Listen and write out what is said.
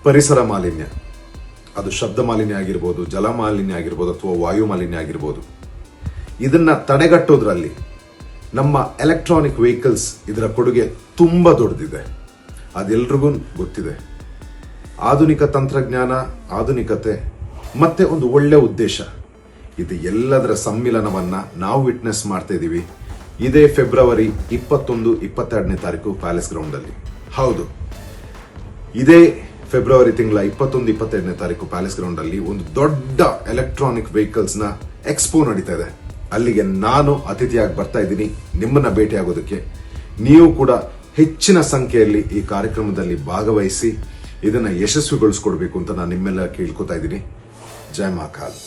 ಪರಿಸರ ಮಾಲಿನ್ಯ, ಅದು ಶಬ್ದ ಮಾಲಿನ್ಯ ಆಗಿರ್ಬೋದು, ಜಲ ಮಾಲಿನ್ಯ ಆಗಿರ್ಬೋದು, ಅಥವಾ ವಾಯು ಮಾಲಿನ್ಯ ಆಗಿರ್ಬೋದು, ಇದನ್ನ ತಡೆಗಟ್ಟೋದ್ರಲ್ಲಿ ನಮ್ಮ ಎಲೆಕ್ಟ್ರಾನಿಕ್ ವೆಹಿಕಲ್ಸ್ ಇದರ ಕೊಡುಗೆ ತುಂಬಾ ದೊಡ್ಡದಿದೆ. ಅದೆಲ್ರಿಗೂ ಗೊತ್ತಿದೆ. ಆಧುನಿಕ ತಂತ್ರಜ್ಞಾನ, ಆಧುನಿಕತೆ ಮತ್ತೆ ಒಂದು ಒಳ್ಳೆ ಉದ್ದೇಶ, ಇದು ಎಲ್ಲದರ ಸಮ್ಮಿಲನವನ್ನ ನಾವು ವಿಟ್ನೆಸ್ ಮಾಡ್ತಾ ಇದ್ದೀವಿ ಇದೇ ಫೆಬ್ರವರಿ 21-22ನೇ ತಾರೀಕು ಪ್ಯಾಲೇಸ್ ಗ್ರೌಂಡ್ ಅಲ್ಲಿ. ಹೌದು, ಇದೇ ಫೆಬ್ರವರಿ ತಿಂಗಳ 21-22ನೇ ತಾರೀಕು ಪ್ಯಾಲೇಸ್ ಗ್ರೌಂಡ್ ಅಲ್ಲಿ ಒಂದು ದೊಡ್ಡ ಎಲೆಕ್ಟ್ರಾನಿಕ್ ವೆಹಿಕಲ್ಸ್ ನ ಎಕ್ಸ್ಪೋ ನಡೀತಾ ಇದೆ. ಅಲ್ಲಿಗೆ ನಾನು ಅತಿಥಿಯಾಗಿ ಬರ್ತಾ ಇದ್ದೀನಿ ನಿಮ್ಮನ್ನ ಭೇಟಿಯಾಗೋದಕ್ಕೆ. ನೀವು ಕೂಡ ಹೆಚ್ಚಿನ ಸಂಖ್ಯೆಯಲ್ಲಿ ಈ ಕಾರ್ಯಕ್ರಮದಲ್ಲಿ ಭಾಗವಹಿಸಿ ಇದನ್ನ ಯಶಸ್ವಿಗೊಳಿಸ್ಕೊಡ್ಬೇಕು ಅಂತ ನಾನು ನಿಮ್ಮೆಲ್ಲ ಕೇಳ್ಕೊತಾ ಇದ್ದೀನಿ. ಜೈ ಮಹಾಕಾಲ್.